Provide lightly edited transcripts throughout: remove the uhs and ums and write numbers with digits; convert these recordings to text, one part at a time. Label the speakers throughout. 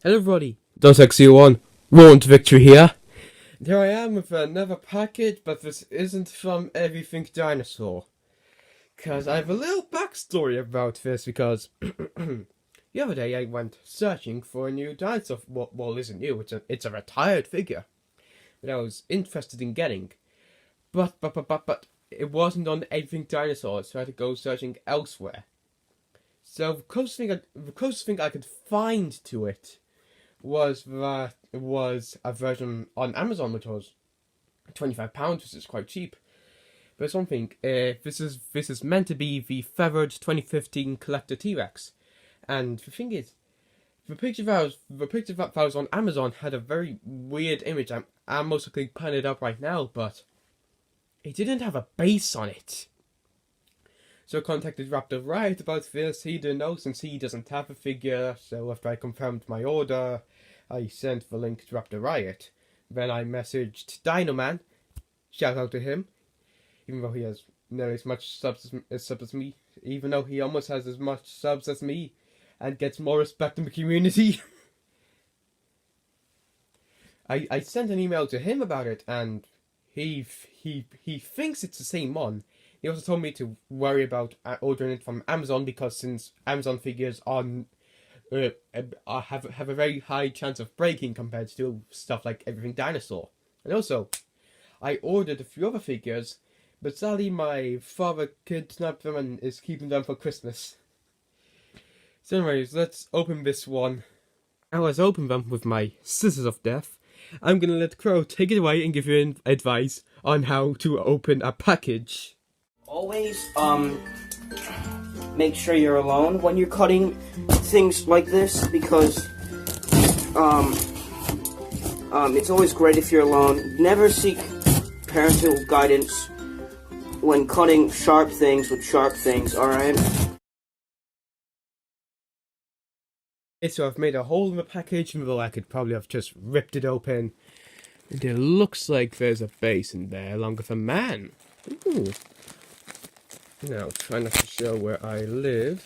Speaker 1: Hello everybody, .xu1, Warrant Victory here. And here I am with another package, but this isn't from Everything Dinosaur. Because I have a little backstory about this, because the other day I went searching for a new dinosaur. Well, it isn't new, it's a retired figure that I was interested in getting. But it wasn't on Everything Dinosaur, so I had to go searching elsewhere. So the closest thing I could find to it was that it was a version on Amazon, which was £25, which is quite cheap. But something, this is meant to be the feathered 2015 collector T-Rex, and the thing is, the picture that was on Amazon had a very weird image. I'm most likely putting it up right now, but it didn't have a base on it. So I contacted Raptor Riot about this. He didn't know since he doesn't have a figure. So after I confirmed my order, I sent the link to Raptor Riot. Then I messaged Dinoman. Shout out to him. Even though he has nearly as much subs as me. Even though he almost has as much subs as me. And gets more respect in the community. I sent an email to him about it. And he thinks it's the same one. He also told me to worry about ordering it from Amazon, because since Amazon figures have a very high chance of breaking compared to stuff like Everything Dinosaur. And also, I ordered a few other figures, but sadly my father kidnapped them and is keeping them for Christmas. So anyways, let's open this one. Now let's open them with my scissors of death. I'm gonna let Crow take it away and give you advice on how to open a package.
Speaker 2: Always, make sure you're alone when you're cutting things like this, because, it's always great if you're alone. Never seek parental guidance when cutting sharp things with sharp things, alright?
Speaker 1: Okay, so I've made a hole in the package, even though I could probably have just ripped it open. And it looks like there's a base in there, along with a man. Ooh. Now, try not to show where I live.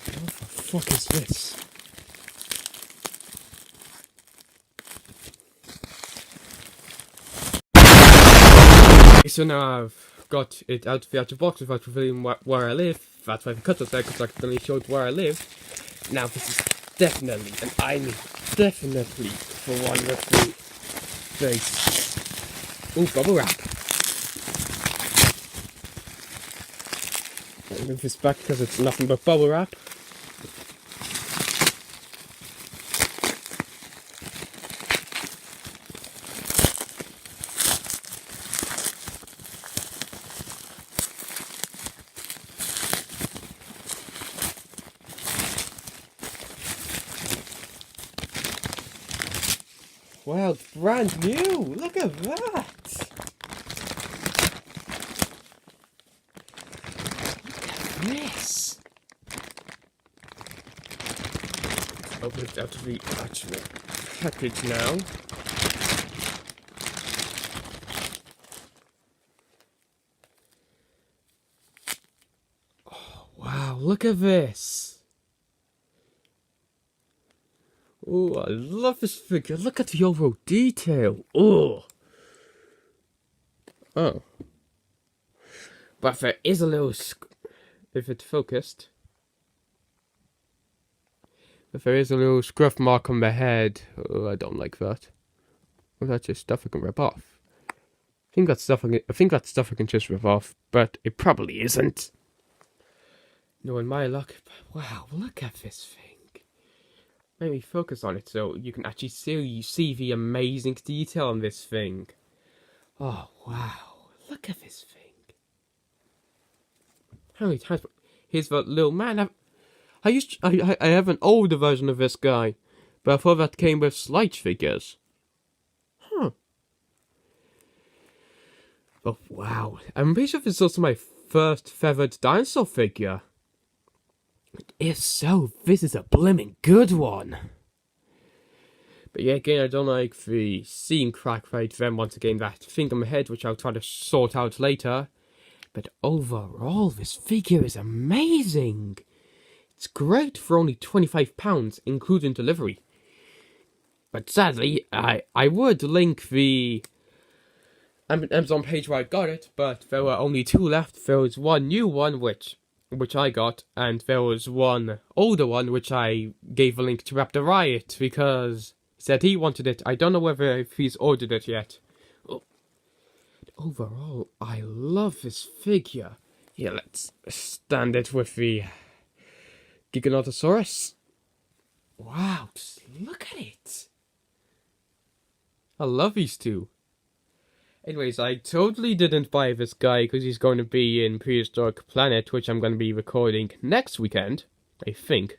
Speaker 1: What the fuck is this? So now I've got it out of the outer box without revealing where I live. That's why I cut it there, because I can only show it where I live. Now this is definitely, and I mean definitely, for one of the base. Ooh, bubble wrap. I'll move this back because it's nothing but bubble wrap. Wow, it's brand new! Look at that! Look at this! Open it out of the actual package now. Oh, wow, look at this! Oh, I love this figure. Look at the overall detail. Oh. Oh. But there is a little... if it focused. But there is a little scruff mark on the head. Oh, I don't like that. Well, that's just stuff I can rip off. I think that's stuff I can just rip off, but it probably isn't. No, in my luck. Wow, look at this thing. Let me focus on it so you can actually see the amazing detail on this thing. Oh wow, look at this thing. How many times? Here's the little man. I have an older version of this guy, but I thought that came with slight figures. Huh. Oh wow, I'm pretty sure this is also my first feathered dinosaur figure. If so, this is a blimmin' good one. But yeah, again, I don't like the seam crack right then. Once again, that thing on my head, which I'll try to sort out later. But overall, this figure is amazing. It's great for only £25, including delivery. But sadly, I would link the Amazon page where I got it, but there were only 2 left. There was one new one, which I got, and there was one older one, which I gave a link to Rap the Riot, because he said he wanted it. I don't know whether he's ordered it yet. Oh. Overall, I love this figure. Here, let's stand it with the Giganotosaurus. Wow, just look at it. I love these two. Anyways, I totally didn't buy this guy because he's going to be in Prehistoric Planet, which I'm going to be recording next weekend, I think.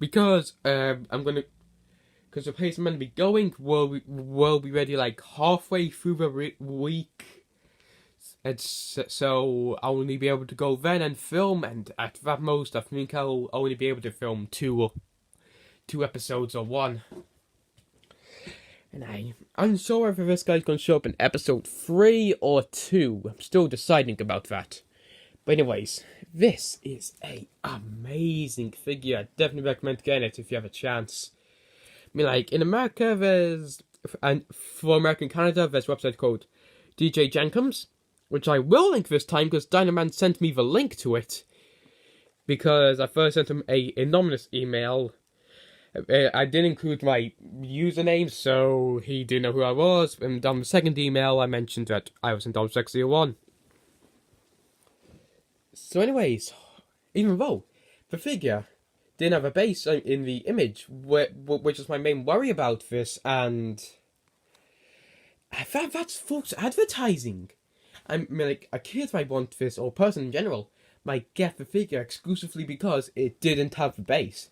Speaker 1: Because because the place I'm going to be going will be ready like halfway through the week, and so I'll only be able to go then and film. And at that most, I think I'll only be able to film two episodes or one. And I'm unsure whether this guy's going to show up in episode 3 or 2. I'm still deciding about that. But anyways, this is an amazing figure. I definitely recommend getting it if you have a chance. I mean, like, in America, and for American Canada, there's a website called DJ Jenkins, which I will link this time because Dynaman sent me the link to it. Because I first sent him an anonymous email. I didn't include my username, so he didn't know who I was. And on the second email, I mentioned that I was in DomSexy01. So anyways, even though the figure didn't have a base in the image, which is my main worry about this, and that's false advertising. I mean, like, a kid might want this, or a person in general, might get the figure exclusively because it didn't have the base.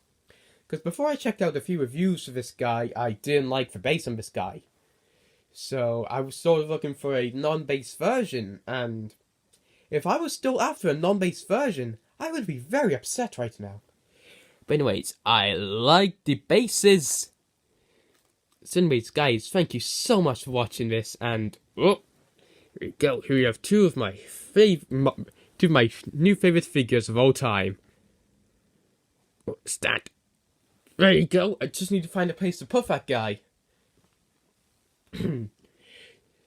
Speaker 1: Because before I checked out a few reviews for this guy, I didn't like the base on this guy. So I was sort of looking for a non-base version, and if I was still after a non-base version, I would be very upset right now. But anyways, I like the bases. So anyways, guys, thank you so much for watching this, and here we go. Here we have two of my new favorite figures of all time. Stand. There you go. I just need to find a place to put that guy.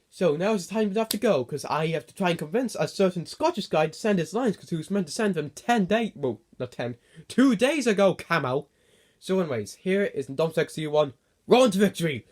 Speaker 1: So now it's time to have to go, because I have to try and convince a certain Scottish guy to send his lines, because he was meant to send them 2 days ago, Camo. So anyways, here is DomSexy1. Roll to victory!